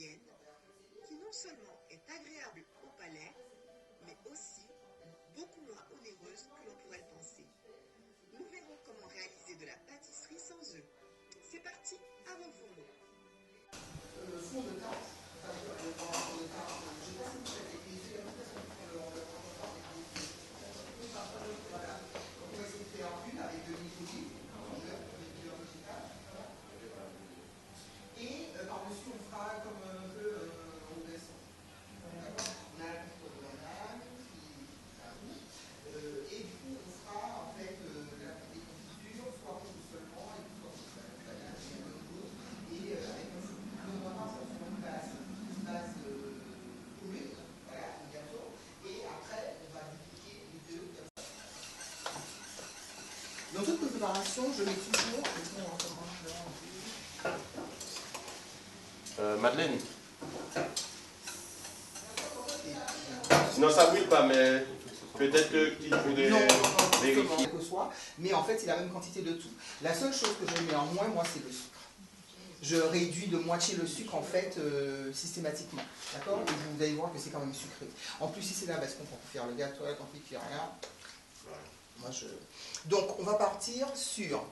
italienne qui non seulement est agréable au palais, mais aussi beaucoup moins onéreuse que l'on pourrait le penser. Nous verrons comment réaliser de la pâtisserie sans œufs. C'est parti, à vos fourneaux. Le fond de tarte, je ne sais pas si vous faites des plaisirs, voilà. Donc on va essayer de faire une avec de l'huile d'olive, avec du beurre végétal. Et par-dessus on fera comme un peu en descend. D'accord. On a la coupe de banane et du coup on fera en fait des confitures, soit pour tout seulement, et puis soit pour banane, et avec un peu on va faire sur une base commune, voilà, un gâteau, et après on va dupliquer les deux. Dans toute préparation, je mets toujours. Madeleine. Sinon ça brûle pas, mais peut-être qu'il faut des vérifier. Que soit, mais en fait c'est la même quantité de tout. La seule chose que je mets en moins, moi, c'est le sucre. Je réduis de moitié le sucre en fait systématiquement. D'accord. Et vous allez voir que c'est quand même sucré. En plus, si c'est là, parce qu'on peut faire le gâteau, la confiture, rien. Moi, donc on va partir sur.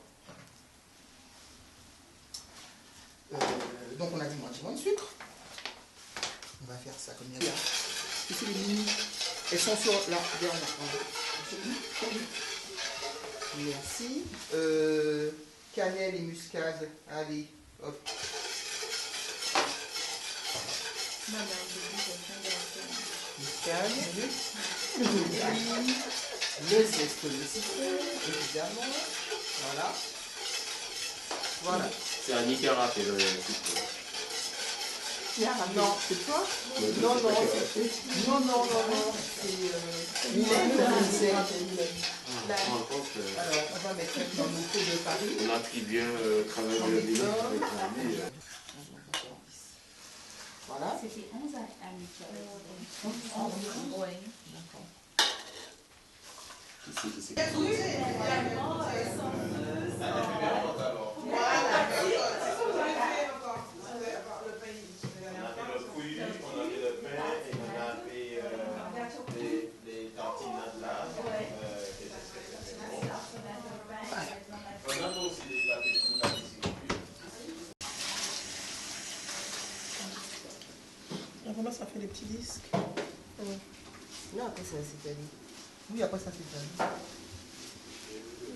Donc on a dit moitié moins de sucre. On va faire ça comme il y a. Ici les mini. Elles sont sur la dernière. Merci. Cannelle et muscade. Allez, hop. Muscade. Le zeste de citron, évidemment. Voilà. Voilà. C'est un Nicara qui est le citron. Non, c'est toi? Non, non, non, c'est alors, on va mettre maintenant nos pots de farine. On a pris bien travaillé le bilan avec la vie. Voilà. C'était 11 à Michel. 11, oui. D'accord. Ici. Comment ça fait des petits disques? Non, après ça s'étale. Oui, après ça s'étale.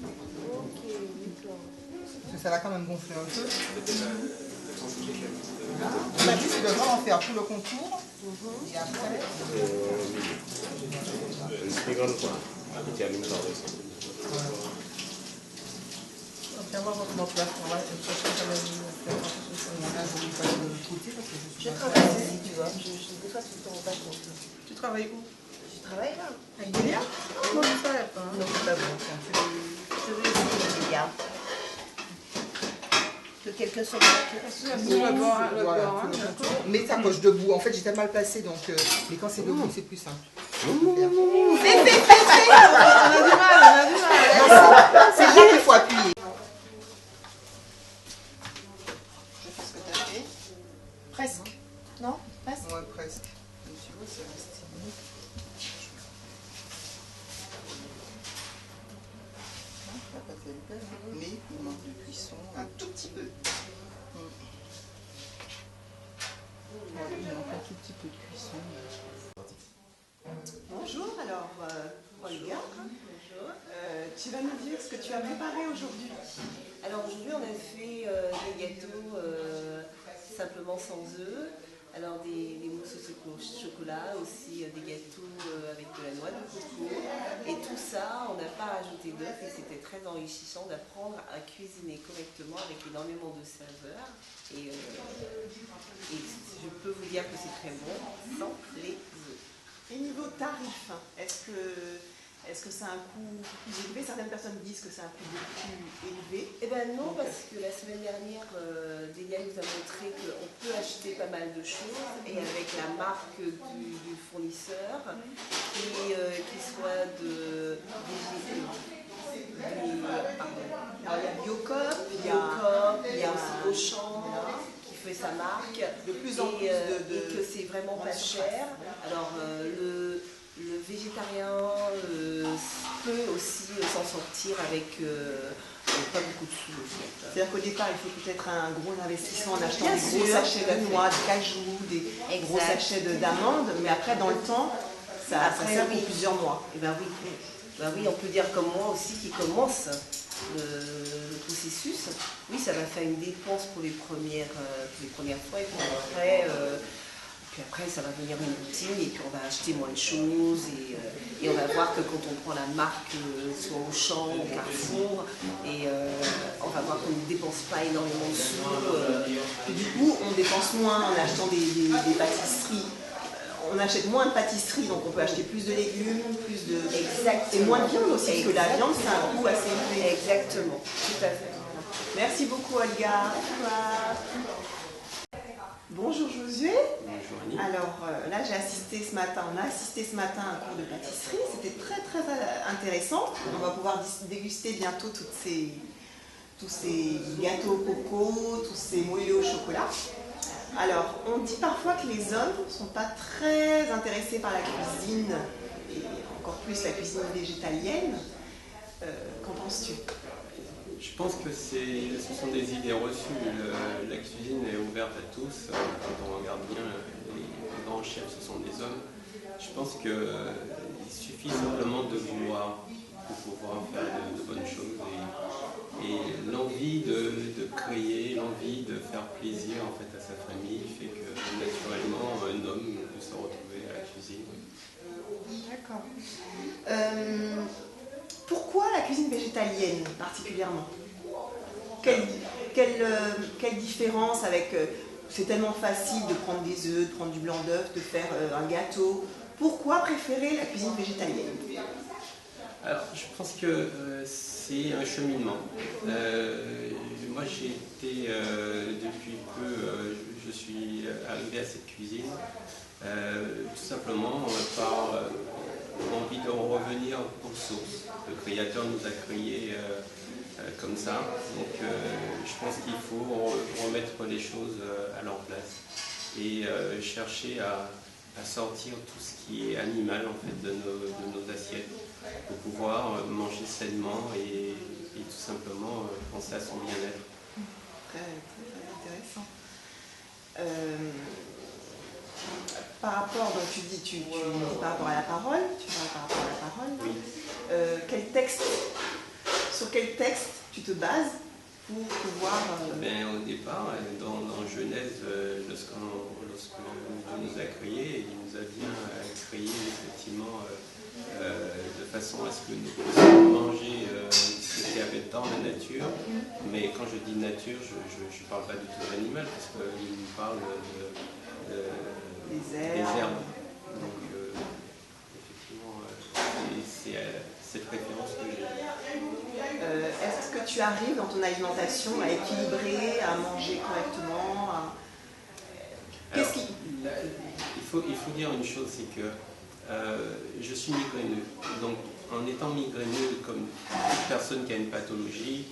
Ok, d'accord. Parce que ça va quand même gonfler un peu. On a dit c'est de vraiment faire tout le contour. Et après. Une grande quoi. Qui termine par le sang. On va voir comment tu vas faire. On va chercher quand même. Je travaille ici, tu vois. Des fois, tu ne te rends pas compte. Tu travailles où? Je travaille là. À Idélia? Non, je ne savais pas. Non, c'est pas bon. Je veux essayer Idélia. Que quelqu'un soit Mets ta poche debout. En fait, j'étais mal placée, donc. Mais quand c'est debout, c'est plus simple. On a du mal. C'est là qu'il faut appuyer. Je fais ce que tu as fait. Presque. Non? Presque? Ouais, presque. Donc, tu vois, c'est resté. La pâte est belle, mais il manque de cuisson un tout petit peu. Il manque un tout petit peu de cuisson. Bonjour, alors Olga, tu vas nous dire ce que tu as préparé aujourd'hui. Alors aujourd'hui, on a fait des gâteaux simplement sans œufs. Alors des mousses au chocolat, aussi des gâteaux avec de la noix de coco. Et tout ça, on n'a pas rajouté d'œufs et c'était très enrichissant d'apprendre à cuisiner correctement avec énormément de saveurs. Et je peux vous dire que c'est très bon sans les œufs. Et niveau tarif, est-ce que c'est un coût plus élevé? Certaines personnes disent que c'est un coût plus élevé. Eh bien non, parce que la semaine dernière, Delia nous a montré qu'on peut acheter pas mal de choses et avec la marque du fournisseur, et qui soit de Alors il y a Biocop, il y a aussi Auchan qui fait sa marque. De plus en plus et que c'est vraiment pas cher. Alors le végétarien peut aussi s'en sortir avec pas beaucoup de sous. C'est-à-dire qu'au départ, il faut peut-être un gros investissement en achetant Bien des gros sûr, sachets tout à de fait. noix, de cajou, des gros sachets d'amandes, mais après, dans le temps, ça sert pour plusieurs mois. Et ben oui. Ben oui, on peut dire comme moi aussi qui commence le processus. Oui, ça va faire une dépense pour les premières fois et puis après ça va devenir une routine et puis on va acheter moins de choses et on va voir que quand on prend la marque soit Auchan ou Carrefour et on va voir qu'on ne dépense pas énormément de sous. Et du coup, on dépense moins en achetant des pâtisseries. On achète moins de pâtisseries, donc on peut acheter plus de légumes, plus de... Exactement. Et moins de viande aussi, parce que la viande, c'est un coût assez élevé. Exactement, tout à fait. Merci beaucoup, Olga. Bonjour Josué. Bonjour Annie. Alors là, on a assisté ce matin à un cours de pâtisserie. C'était très très intéressant. On va pouvoir déguster bientôt tous ces gâteaux au coco, tous ces moelleux au chocolat. Alors, on dit parfois que les hommes ne sont pas très intéressés par la cuisine, et encore plus la cuisine végétalienne. Qu'en penses-tu? Je pense que ce sont des idées reçues. La cuisine est ouverte à tous. Quand on regarde bien, les grands chefs, ce sont des hommes. Je pense qu'il suffit simplement de vouloir pour pouvoir faire de bonnes choses. Et l'envie de créer, l'envie de faire plaisir en fait, à sa famille fait que naturellement un homme peut se retrouver à la cuisine. D'accord. Pourquoi la cuisine végétalienne particulièrement? Quelle différence avec... c'est tellement facile de prendre des œufs, de prendre du blanc d'œuf, de faire un gâteau. Pourquoi préférer la cuisine végétalienne? Alors, je pense que c'est un cheminement. Moi, j'ai été, depuis peu, je suis arrivé à cette cuisine, tout simplement par envie de revenir aux sources. Le Créateur nous a créés comme ça, donc je pense qu'il faut remettre les choses à leur place et chercher à sortir tout ce qui est animal en fait, de nos assiettes pour pouvoir manger sainement et tout simplement penser à son bien-être. Très, très intéressant. Par rapport, donc tu dis par rapport à la parole, tu parles par rapport à la parole. Oui. Sur quel texte tu te bases pour pouvoir... Au départ, dans Genèse, lorsque Dieu nous a créés, il nous a bien créés effectivement de façon à ce que nous puissions manger ce qu'il y avait dans la nature. Mais quand je dis nature, je ne parle pas du tout de l'animal, parce qu'il nous parle des herbes. Donc effectivement, c'est cette référence que j'ai. Est-ce que tu arrives dans ton alimentation à équilibrer, à manger correctement Alors, il faut dire une chose, c'est que je suis migraineux. Donc en étant migraineux, comme toute personne qui a une pathologie,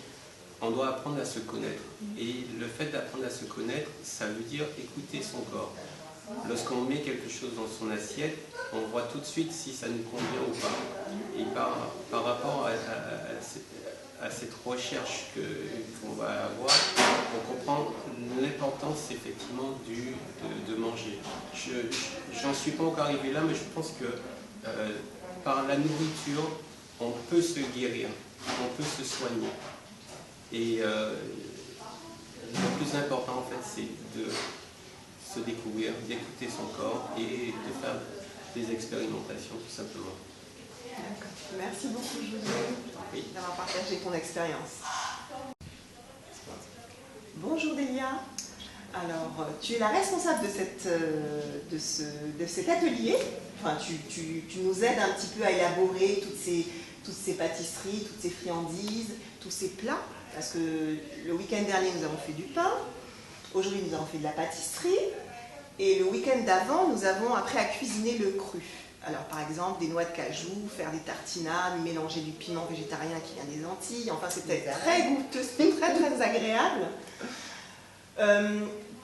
on doit apprendre à se connaître. Et le fait d'apprendre à se connaître, ça veut dire écouter son corps. Lorsqu'on met quelque chose dans son assiette, on voit tout de suite si ça nous convient ou pas. Et par rapport à cette recherche qu'on va avoir, on comprend l'importance effectivement de manger. J'en suis pas encore arrivé là, mais je pense que par la nourriture, on peut se guérir, on peut se soigner. Et le plus important en fait, c'est de se découvrir, d'écouter son corps et de faire des expérimentations tout simplement. Merci beaucoup Josué d'avoir partagé ton expérience. Bonjour Delia. Alors, tu es la responsable de cet atelier. Enfin, tu nous aides un petit peu à élaborer toutes ces pâtisseries, toutes ces friandises, tous ces plats. Parce que le week-end dernier, nous avons fait du pain. Aujourd'hui, nous avons fait de la pâtisserie. Et le week-end d'avant, nous avons appris à cuisiner le cru. Alors, par exemple, des noix de cajou, faire des tartinades, mélanger du piment végétarien qui vient des Antilles. Enfin, c'était très goûteux, c'était très, très agréable.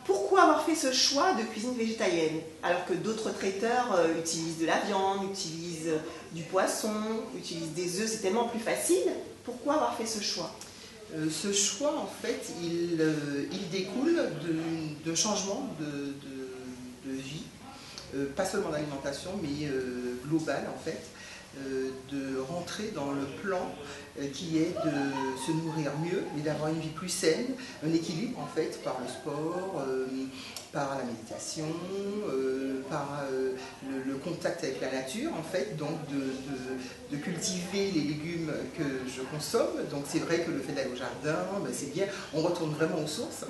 pourquoi avoir fait ce choix de cuisine végétalienne alors que d'autres traiteurs utilisent de la viande, utilisent du poisson, utilisent des œufs, c'est tellement plus facile. Pourquoi avoir fait ce choix? Ce choix, en fait, il découle de changements de vie, pas seulement d'alimentation, mais global, en fait, de rentrer dans le plan qui est de se nourrir mieux, mais d'avoir une vie plus saine, un équilibre, en fait, par le sport, par la méditation, par le contact avec la nature, en fait, donc de cultiver les légumes que je consomme. Donc c'est vrai que le fait d'aller au jardin, ben, c'est bien, on retourne vraiment aux sources.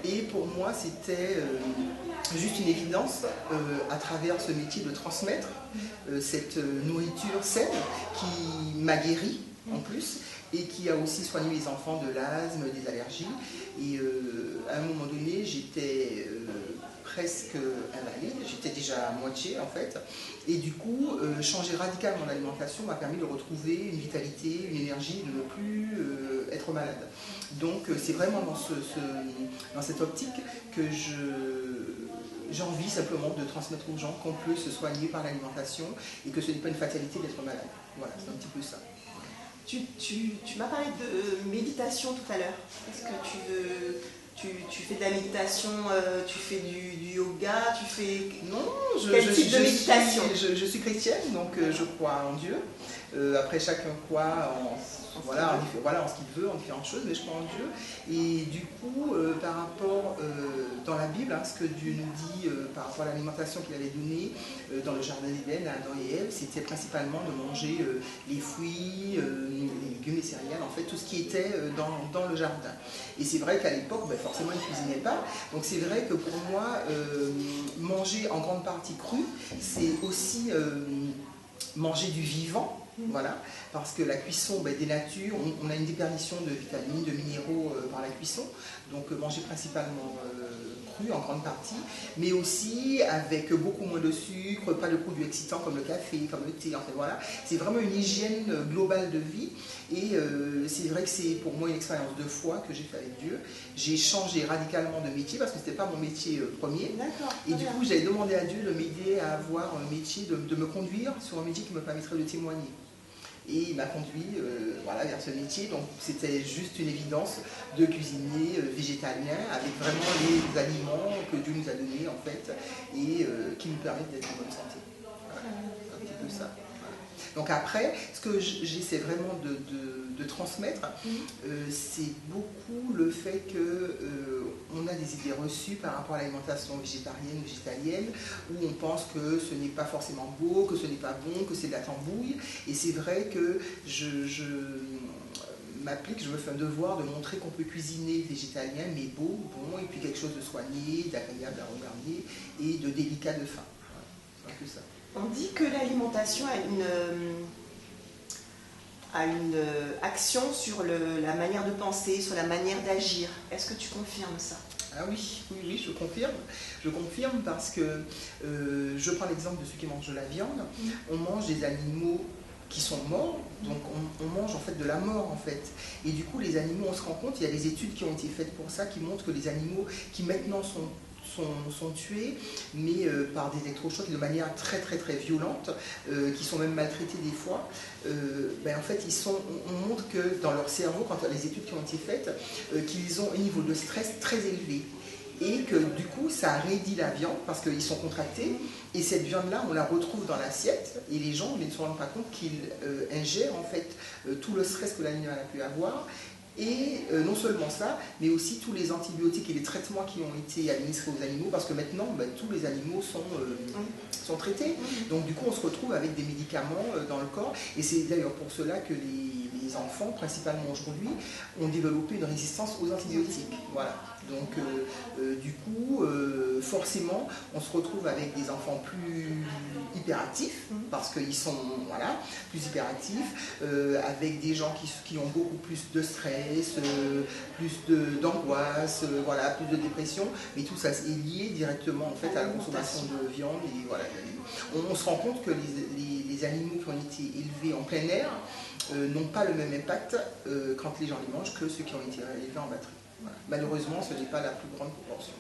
Et pour moi, c'était juste une évidence à travers ce métier de transmettre cette nourriture saine qui m'a guéri en plus et qui a aussi soigné les enfants de l'asthme, des allergies. Et à un moment donné, j'étais presque invalide, j'étais déjà à moitié en fait. Et du coup, changer radicalement mon alimentation m'a permis de retrouver une vitalité, une énergie, de ne plus être malade. Donc c'est vraiment dans cette optique que j'ai envie simplement de transmettre aux gens qu'on peut se soigner par l'alimentation et que ce n'est pas une fatalité d'être malade. Voilà, c'est un petit peu ça. Tu m'as parlé de méditation tout à l'heure. Est-ce que tu fais de la méditation, tu fais du yoga, tu fais... Non, quel type de méditation? Je suis chrétienne, donc je crois en Dieu. Après, chacun croit en ce qu'il veut, en différentes choses, mais je crois en Dieu. Et du coup, par rapport dans la Bible, hein, ce que Dieu nous dit par rapport à l'alimentation qu'il avait donnée dans le jardin d'Éden à Adam et Ève, c'était principalement de manger les fruits, les légumes, les céréales, en fait, tout ce qui était dans le jardin. Et c'est vrai qu'à l'époque, ben, forcément, ils ne cuisinaient pas. Donc c'est vrai que pour moi, manger en grande partie cru, c'est aussi manger du vivant. Voilà, parce que la cuisson dénature, on a une déperdition de vitamines, de minéraux par la cuisson, donc manger principalement cru en grande partie, mais aussi avec beaucoup moins de sucre, pas de produits excitants comme le café, comme le thé, en fait, voilà. C'est vraiment une hygiène globale de vie et c'est vrai que c'est pour moi une expérience de foi que j'ai fait avec Dieu. J'ai changé radicalement de métier parce que c'était pas mon métier premier. Et du coup, j'avais demandé à Dieu de m'aider à avoir un métier, de me conduire sur un métier qui me permettrait de témoigner. Et il m'a conduit vers ce métier, donc c'était juste une évidence de cuisiner végétalien avec vraiment les aliments que Dieu nous a donnés en fait et qui nous permettent d'être en bonne santé. Voilà, un petit peu ça. Donc après, ce que j'essaie vraiment de transmettre, c'est beaucoup le fait qu'on a des idées reçues par rapport à l'alimentation végétarienne, végétalienne, où on pense que ce n'est pas forcément beau, que ce n'est pas bon, que c'est de la tambouille. Et c'est vrai que je m'applique, je me fais un devoir de montrer qu'on peut cuisiner végétalien, mais beau, bon, et puis quelque chose de soigné, d'agréable à regarder et de délicat de fin. Voilà, c'est un peu ça. On dit que l'alimentation a une action sur la manière de penser, sur la manière d'agir. Est-ce que tu confirmes ça? Ah oui, je confirme. Je confirme parce que je prends l'exemple de ceux qui mangent de la viande. On mange des animaux qui sont morts, donc on mange en fait de la mort en fait. Et du coup les animaux, on se rend compte, il y a des études qui ont été faites pour ça, qui montrent que les animaux qui maintenant sont tués, mais par des électrochocs de manière très très très violente, qui sont même maltraités des fois, en fait on montre que dans leur cerveau, quand les études qui ont été faites, qu'ils ont un niveau de stress très élevé. Et que du coup ça raidit la viande parce qu'ils sont contractés et cette viande là on la retrouve dans l'assiette et les gens ne se rendent pas compte qu'ils ingèrent en fait tout le stress que l'animal a pu avoir. Et non seulement ça, mais aussi tous les antibiotiques et les traitements qui ont été administrés aux animaux, parce que maintenant, tous les animaux sont traités. Donc du coup, on se retrouve avec des médicaments dans le corps. Et c'est d'ailleurs pour cela que les enfants, principalement aujourd'hui, ont développé une résistance aux antibiotiques. Voilà. Donc du coup, forcément, on se retrouve avec des enfants plus hyperactifs, parce qu'ils sont plus hyperactifs, avec des gens qui ont beaucoup plus de stress, plus d'angoisse, plus de dépression, mais tout ça est lié directement en fait à la consommation de viande. Et voilà, on se rend compte que les animaux qui ont été élevés en plein air n'ont pas le même impact quand les gens les mangent que ceux qui ont été élevés en batterie. Voilà. Malheureusement, ce n'est pas la plus grande proportion.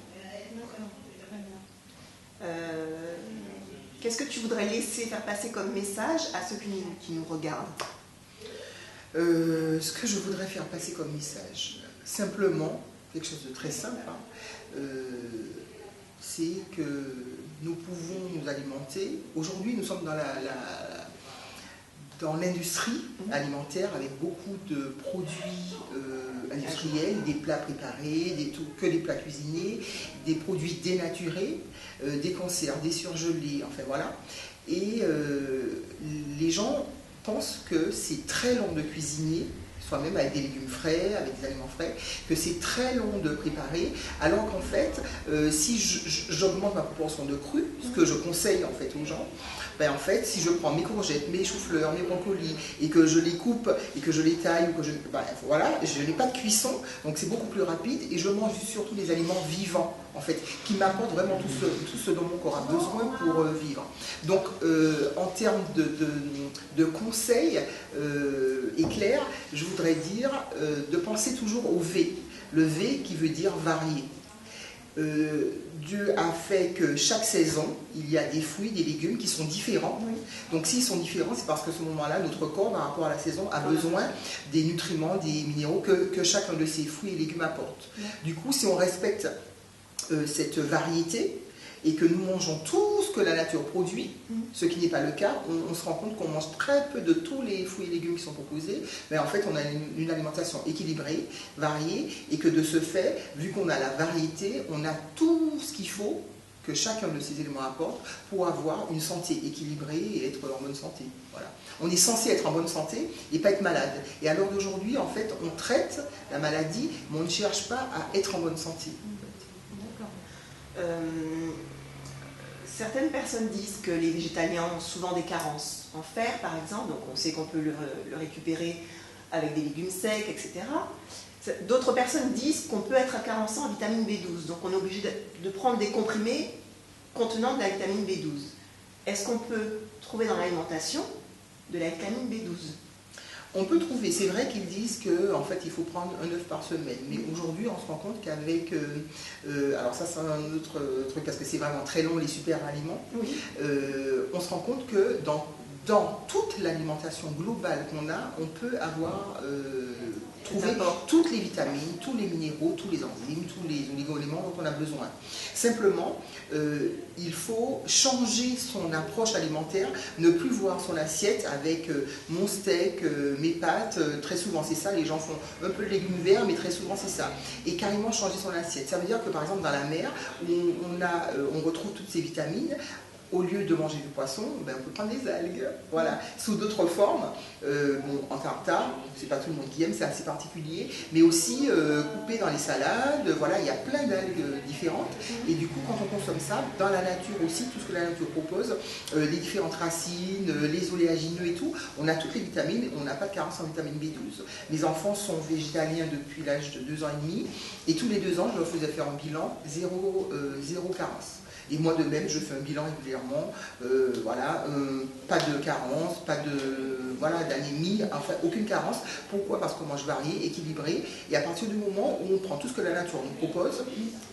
D'accord, très bien. Qu'est-ce que tu voudrais laisser faire passer comme message à ceux qui nous regardent? Ce que je voudrais faire passer comme message, simplement, quelque chose de très simple, hein, c'est que nous pouvons nous alimenter. Aujourd'hui, nous sommes dans l'industrie alimentaire avec beaucoup de produits industriels, des plats préparés, que des plats cuisinés, des produits dénaturés, des conserves, des surgelés, enfin voilà. Et les gens pensent que c'est très long de cuisiner, soit même avec des légumes frais, avec des aliments frais, que c'est très long de préparer, alors qu'en fait, si j'augmente ma proportion de cru, ce que je conseille en fait aux gens, ben en fait, si je prends mes courgettes, mes choux-fleurs, mes brocolis, et que je les coupe, et que je les taille, ou que voilà, je n'ai pas de cuisson, donc c'est beaucoup plus rapide, et je mange surtout des aliments vivants, en fait, qui m'apportent vraiment tout ce dont mon corps a besoin pour vivre. Donc, en termes de conseils éclairs, je voudrais dire de penser toujours au V. Le V qui veut dire varié. Dieu a fait que chaque saison, il y a des fruits, des légumes qui sont différents. Oui. Donc s'ils sont différents, c'est parce que à ce moment-là, notre corps, par rapport à la saison, a besoin des nutriments, des minéraux que chacun de ces fruits et légumes apporte. Oui. Du coup, si on respecte cette variété, et que nous mangeons tout ce que la nature produit, ce qui n'est pas le cas, on se rend compte qu'on mange très peu de tous les fruits et légumes qui sont proposés, mais en fait on a une alimentation équilibrée, variée, et que de ce fait, vu qu'on a la variété, on a tout ce qu'il faut que chacun de ces éléments apporte pour avoir une santé équilibrée et être en bonne santé. Voilà. On est censé être en bonne santé et pas être malade. Et à l'heure d'aujourd'hui, en fait, on traite la maladie, mais on ne cherche pas à être en bonne santé. D'accord. Certaines personnes disent que les végétaliens ont souvent des carences en fer, par exemple, donc on sait qu'on peut le récupérer avec des légumes secs, etc. D'autres personnes disent qu'on peut être carencé en vitamine B12, donc on est obligé de prendre des comprimés contenant de la vitamine B12. Est-ce qu'on peut trouver dans l'alimentation de la vitamine B12 ? On peut trouver, c'est vrai qu'ils disent qu'en fait il faut prendre un œuf par semaine, mais aujourd'hui on se rend compte qu'avec, alors ça c'est un autre truc parce que c'est vraiment très long les super aliments, oui. On se rend compte que dans toute l'alimentation globale qu'on a, on peut avoir trouver toutes les vitamines, tous les minéraux, tous les enzymes, tous les oligo-éléments dont on a besoin. Simplement, il faut changer son approche alimentaire, ne plus voir son assiette avec mon steak, mes pâtes, très souvent c'est ça, les gens font un peu de légumes verts, mais très souvent c'est ça. Et carrément changer son assiette. Ça veut dire que par exemple dans la mer, où on retrouve toutes ces vitamines, au lieu de manger du poisson, ben on peut prendre des algues, voilà, sous d'autres formes, en tartare, c'est pas tout le monde qui aime, c'est assez particulier, mais aussi coupé dans les salades, voilà, il y a plein d'algues différentes, et du coup quand on consomme ça, dans la nature aussi, tout ce que la nature propose, les différentes racines, les oléagineux et tout, on a toutes les vitamines, on n'a pas de carence en vitamine B12. Mes enfants sont végétaliens depuis l'âge de 2 ans et demi, et tous les 2 ans, je leur faisais faire un bilan, zéro carence. Et moi de même, je fais un bilan régulièrement, voilà, pas de carence, pas de, voilà, d'anémie, enfin aucune carence. Pourquoi? Parce qu'on mange varié, équilibré, et à partir du moment où on prend tout ce que la nature nous propose,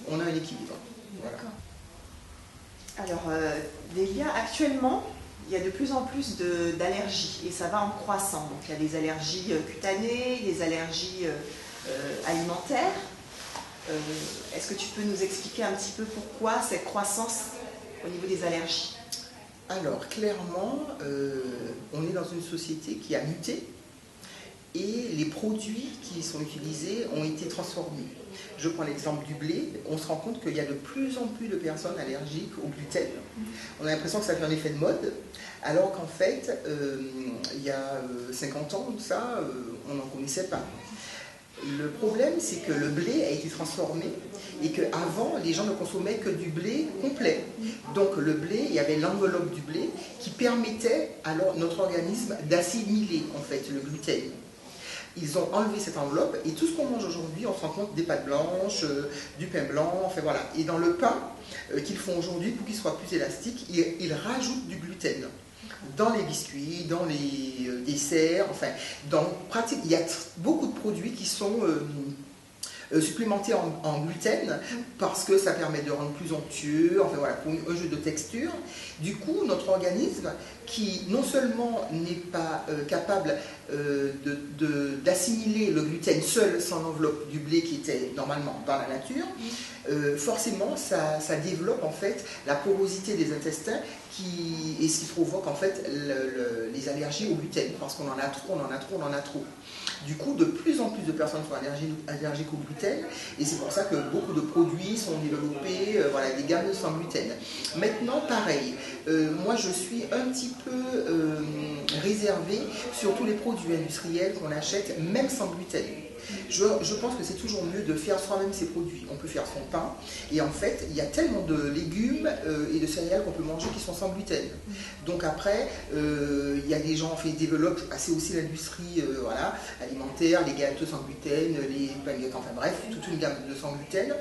on a un équilibre. Voilà. Alors, Delia, actuellement, il y a de plus en plus d'allergies, et ça va en croissant. Donc il y a des allergies cutanées, des allergies alimentaires. Est-ce que tu peux nous expliquer un petit peu pourquoi cette croissance au niveau des allergies? Alors, clairement, on est dans une société qui a muté et les produits qui sont utilisés ont été transformés. Je prends l'exemple du blé, on se rend compte qu'il y a de plus en plus de personnes allergiques au gluten. On a l'impression que ça fait un effet de mode, alors qu'en fait, il y a 50 ans, ça, on n'en connaissait pas. Le problème, c'est que le blé a été transformé et qu'avant, les gens ne consommaient que du blé complet. Donc le blé, il y avait l'enveloppe du blé qui permettait à notre organisme d'assimiler en fait le gluten. Ils ont enlevé cette enveloppe et tout ce qu'on mange aujourd'hui, on se rend compte des pâtes blanches, du pain blanc, enfin voilà. Et dans le pain qu'ils font aujourd'hui, pour qu'il soit plus élastique, ils rajoutent du gluten. Dans les biscuits, dans les desserts, enfin, dans pratique, il y a beaucoup de produits qui sont supplémenté en gluten parce que ça permet de rendre plus onctueux, enfin voilà, pour un jeu de texture. Du coup, notre organisme, qui non seulement n'est pas capable d'assimiler le gluten seul sans l'enveloppe du blé qui était normalement dans la nature, forcément ça développe en fait la porosité des intestins et ce qui provoque en fait les allergies au gluten, parce qu'on en a trop, on en a trop, on en a trop. Du coup, de plus en plus de personnes sont allergiques au gluten, et c'est pour ça que beaucoup de produits sont développés, voilà, des gammes sans gluten. Maintenant, pareil, moi je suis un petit peu réservée sur tous les produits industriels qu'on achète, même sans gluten. Je pense que c'est toujours mieux de faire soi-même ses produits. On peut faire son pain, et en fait, il y a tellement de légumes et de céréales qu'on peut manger qui sont sans gluten. Donc après, il y a des gens qui développent assez aussi l'industrie voilà, alimentaire, les gâteaux sans gluten, les baguettes, enfin bref, toute une gamme de sans gluten.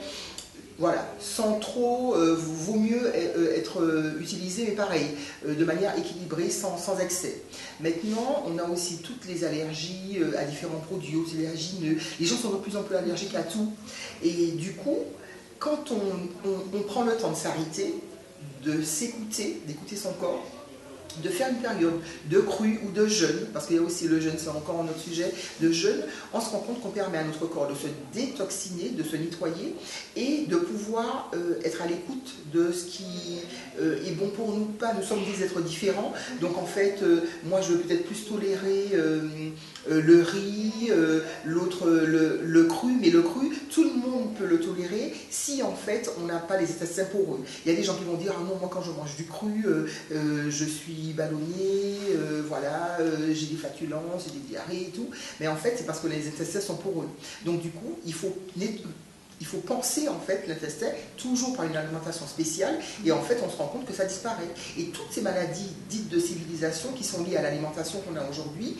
Voilà, sans trop, vaut mieux être utilisé, mais pareil, de manière équilibrée, sans excès. Maintenant, on a aussi toutes les allergies à différents produits, aux allergineux. Les gens sont de plus en plus allergiques à tout. Et du coup, quand on prend le temps de s'arrêter, de s'écouter, d'écouter son corps, de faire une période de crue ou de jeûne, parce qu'il y a aussi le jeûne, c'est encore un autre sujet, de jeûne, on se rend compte qu'on permet à notre corps de se détoxiner, de se nettoyer et de pouvoir être à l'écoute de ce qui est bon pour nous. Pas, nous sommes des êtres différents, donc en fait, moi je vais peut-être plus tolérer le riz, l'autre le cru, mais le cru, tout le monde peut le tolérer si en fait on n'a pas les intestins poreux. Il y a des gens qui vont dire, ah non, moi quand je mange du cru, je suis ballonné, voilà, j'ai des flatulences, j'ai des diarrhées et tout, mais en fait c'est parce que les intestins sont poreux. Donc du coup, il faut penser en fait l'intestin toujours par une alimentation spéciale, et en fait on se rend compte que ça disparaît. Et toutes ces maladies dites de civilisation qui sont liées à l'alimentation qu'on a aujourd'hui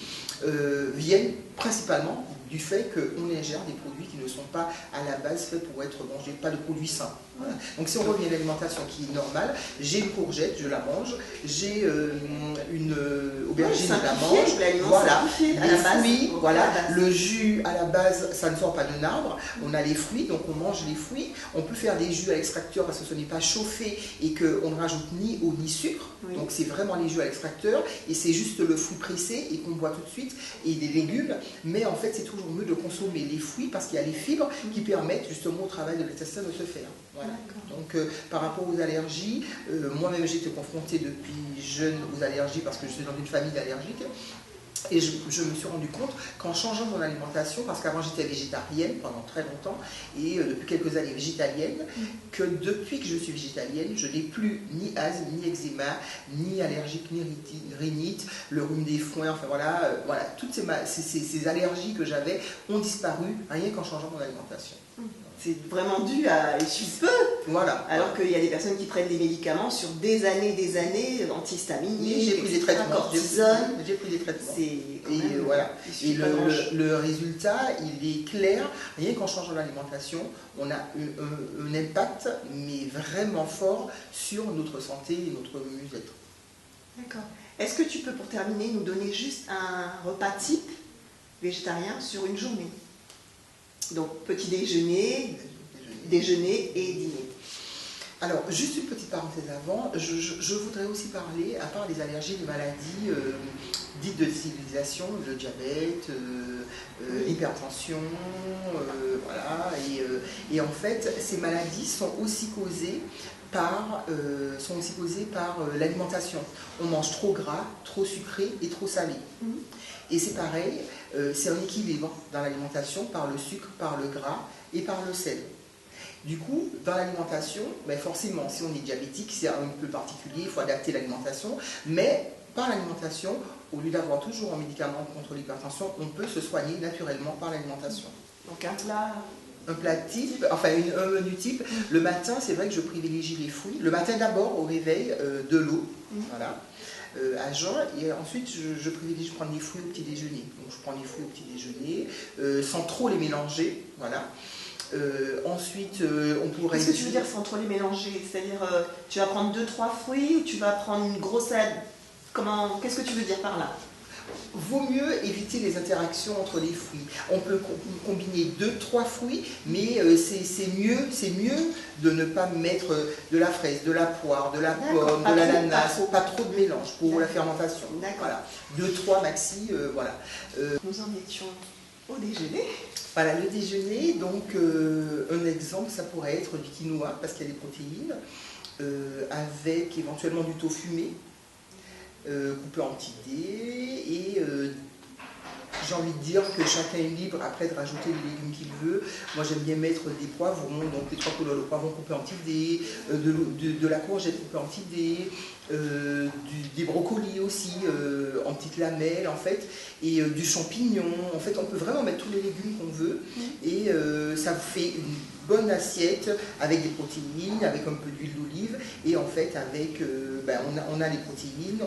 viennent principalement du fait qu'on ingère des produits qui ne sont pas à la base faits pour être mangés, pas de produits sains. Voilà. Donc si on revient à l'alimentation qui est normale, j'ai une courgette, je la mange, j'ai une aubergine, je la mange, voilà, les fruits, voilà, le jus à la base, ça ne sort pas d'un arbre, on a les fruits, donc on mange les fruits, on peut faire des jus à l'extracteur parce que ce n'est pas chauffé et qu'on ne rajoute ni eau ni sucre, donc c'est vraiment les jus à l'extracteur, et c'est juste le fruit pressé et qu'on boit tout de suite, et des légumes, mais en fait c'est toujours mieux de consommer les fruits parce qu'il y a les fibres qui permettent justement au travail de l'intestin de se faire. Voilà. Donc par rapport aux allergies, moi-même j'ai été confrontée depuis jeune aux allergies parce que je suis dans une famille d'allergiques. Et je me suis rendu compte qu'en changeant mon alimentation, parce qu'avant j'étais végétarienne pendant très longtemps, et depuis quelques années végétalienne, que depuis que je suis végétalienne, je n'ai plus ni asthme, ni eczéma, ni allergique, ni rhinite, le rhume des foins, enfin voilà, voilà, toutes ces allergies que j'avais ont disparu rien qu'en changeant mon alimentation. C'est vraiment dû à peu. Voilà. Alors qu'il y a des personnes qui prennent des médicaments sur des années, antihistaminiques, oui, j'ai pris des traitements. Cortisone. J'ai pris des traitements. Et voilà. Et le résultat, il est clair. Rien qu'en changeant l'alimentation, on a un impact, mais vraiment fort, sur notre santé et notre mieux-être. D'accord. Est-ce que tu peux, pour terminer, nous donner juste un repas type végétarien sur une journée? Donc, petit déjeuner, déjeuner et dîner. Alors, juste une petite parenthèse avant, je voudrais aussi parler, à part les allergies, des maladies dites de civilisation, le diabète, l'hypertension, voilà, et en fait, ces maladies sont aussi causées par l'alimentation. On mange trop gras, trop sucré et trop salé. Et c'est pareil, c'est un équilibre dans l'alimentation par le sucre, par le gras et par le sel. Du coup, dans l'alimentation, ben forcément, si on est diabétique, c'est un peu particulier, il faut adapter l'alimentation, mais par l'alimentation, au lieu d'avoir toujours un médicament contre l'hypertension, on peut se soigner naturellement par l'alimentation. Donc un plat type, enfin un menu type. Le matin, c'est vrai que je privilégie les fruits. Le matin d'abord, au réveil, de l'eau, voilà, à jeun, et ensuite je privilégie de prendre des fruits au petit déjeuner. Donc je prends des fruits au petit déjeuner, sans trop les mélanger, voilà. Ensuite, on pourrait... Qu'est-ce que tu veux dire sans trop les mélanger? C'est-à-dire, tu vas prendre 2-3 fruits ou tu vas prendre une grosse salade? Qu'est-ce que tu veux dire par là? Vaut mieux éviter les interactions entre les fruits. On peut combiner 2-3 fruits, mais c'est mieux de ne pas mettre de la fraise, de la poire, de la pomme, de l'ananas, pas trop de mélange pour la fermentation. Voilà. 2-3 maxi, voilà. Nous en étions au déjeuner. Voilà, le déjeuner, donc un exemple, ça pourrait être du quinoa, parce qu'il y a des protéines, avec éventuellement du tofu fumé, coupé en petits dés, et j'ai envie de dire que chacun est libre après de rajouter les légumes qu'il veut. Moi j'aime bien mettre des poivrons, donc les 3 couleurs de poivrons coupés en petits dés, de la courgette coupée en petits dés, des brocolis aussi en petites lamelles en fait, et du champignon. En fait on peut vraiment mettre tous les légumes qu'on veut, et ça fait une bonne assiette avec des protéines, avec un peu d'huile d'olive, et en fait avec on a les protéines,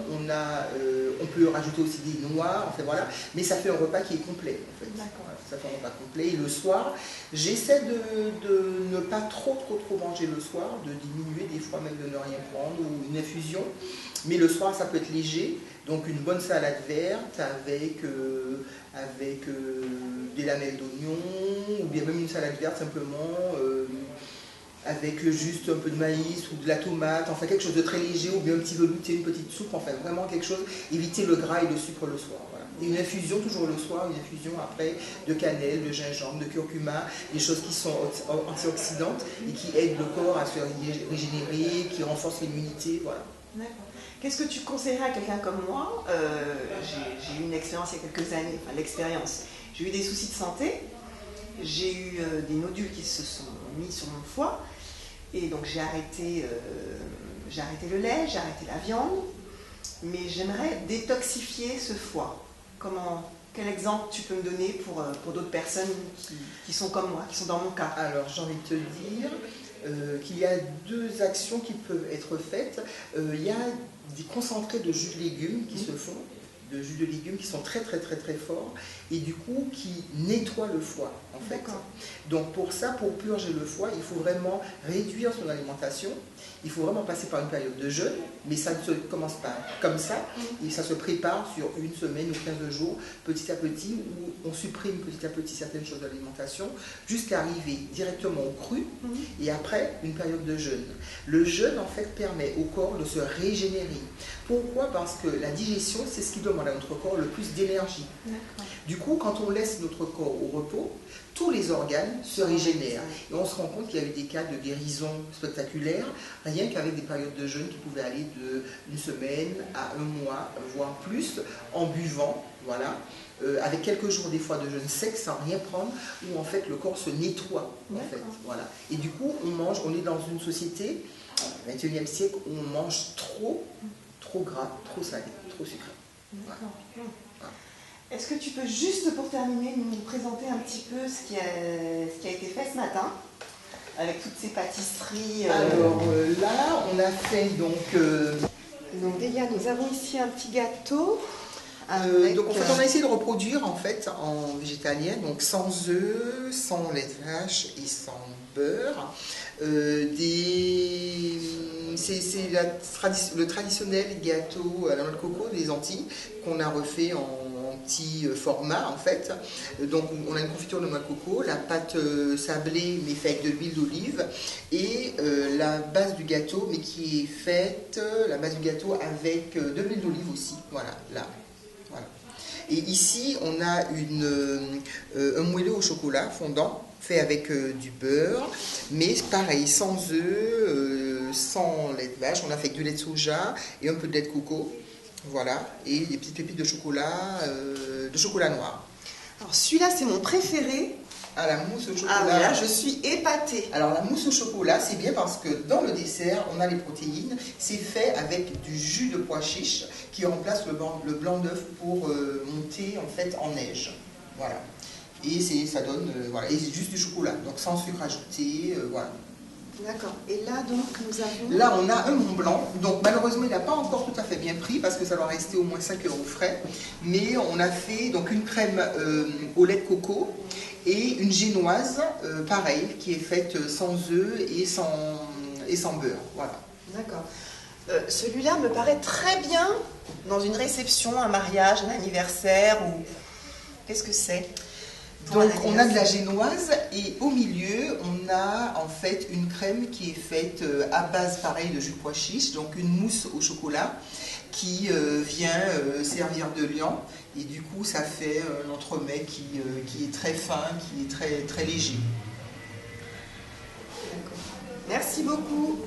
on peut rajouter aussi des noix, en fait voilà, mais ça fait un repas qui est complet en fait. Voilà, ça fait un repas complet. Et le soir, j'essaie de ne pas trop manger le soir, de diminuer, des fois même de ne rien prendre, ou une infusion, mais le soir ça peut être léger, donc une bonne salade verte avec des lamelles d'oignon, ou bien même une salade verte simplement, avec juste un peu de maïs ou de la tomate, enfin quelque chose de très léger, ou bien un petit velouté, une petite soupe, enfin vraiment quelque chose, éviter le gras et le sucre le soir. Voilà. Et une infusion toujours le soir, une infusion après de cannelle, de gingembre, de curcuma, des choses qui sont antioxydantes et qui aident le corps à se régénérer, qui renforcent l'immunité, voilà. D'accord. Qu'est-ce que tu conseillerais à quelqu'un comme moi? J'ai eu une expérience il y a quelques années, enfin l'expérience. J'ai eu des soucis de santé, j'ai eu des nodules qui se sont mis sur mon foie, et donc j'ai arrêté le lait, j'ai arrêté la viande, mais j'aimerais détoxifier ce foie. Quel exemple tu peux me donner pour d'autres personnes qui sont comme moi, qui sont dans mon cas? Alors j'ai envie de te dire qu'il y a 2 actions qui peuvent être faites. Il y a des concentrés de jus de légumes qui se font, de jus de légumes qui sont très forts, et du coup qui nettoient le foie en fait. Donc pour ça, pour purger le foie, il faut vraiment réduire son alimentation, il faut vraiment passer par une période de jeûne, mais ça ne se commence pas comme ça, et ça se prépare sur une semaine ou 15 jours, petit à petit, où on supprime petit à petit certaines choses de l'alimentation, jusqu'à arriver directement au cru, et après une période de jeûne. Le jeûne en fait permet au corps de se régénérer. Pourquoi? Parce que la digestion, c'est ce qui demande à notre corps le plus d'énergie. Du coup, quand on laisse notre corps au repos, tous les organes se régénèrent. Et on se rend compte qu'il y a eu des cas de guérison spectaculaires, rien qu'avec des périodes de jeûne qui pouvaient aller d'une semaine à 1 mois, voire plus, en buvant, voilà, avec quelques jours des fois de jeûne sec, sans rien prendre, où en fait le corps se nettoie, en fait, voilà. Et du coup, on est dans une société, au XXIe siècle, où on mange trop gras, trop salé, trop sucré. Voilà. Est-ce que tu peux juste pour terminer nous présenter un petit peu ce qui a été fait ce matin avec toutes ces pâtisseries Alors là, on a fait donc déjà, nous avons ici un petit gâteau. Donc en fait, on a essayé de reproduire en fait en végétalien, donc sans œufs, sans lait de vache et sans beurre. C'est le traditionnel gâteau à la noix de coco des Antilles qu'on a refait en petit format en fait. Donc on a une confiture de noix de coco, la pâte sablée mais faite avec de l'huile d'olive, et la base du gâteau mais qui est faite, la base du gâteau avec de l'huile d'olive aussi, voilà, là. Voilà. Et ici on a un moelleux au chocolat fondant fait avec du beurre, mais pareil, sans œufs, sans lait de vache. On a fait avec du lait de soja et un peu de lait de coco, voilà, et des petites pépites de chocolat noir. Alors celui-là, c'est mon préféré. Ah, la mousse au chocolat. Ah, là, je suis épatée. Alors la mousse au chocolat, c'est bien parce que dans le dessert, on a les protéines. C'est fait avec du jus de pois chiche qui remplace le blanc d'œuf pour monter en fait en neige. Voilà. Et ça donne, voilà, et c'est juste du chocolat, donc sans sucre ajouté, voilà. D'accord. Et là, donc, nous avons... Là, on a un Mont Blanc. Donc, malheureusement, il n'a pas encore tout à fait bien pris parce que ça doit rester au moins 5 € frais. Mais on a fait donc une crème au lait de coco et une génoise, pareil, qui est faite sans œufs et sans beurre. Voilà. D'accord. Celui-là me paraît très bien dans une réception, un mariage, un anniversaire ou... Qu'est-ce que c'est? Donc on a de la génoise et au milieu on a en fait une crème qui est faite à base pareil de jus de pois chiche, donc une mousse au chocolat qui vient servir de liant et du coup ça fait un entremets qui est très fin, qui est très, très léger. Merci beaucoup.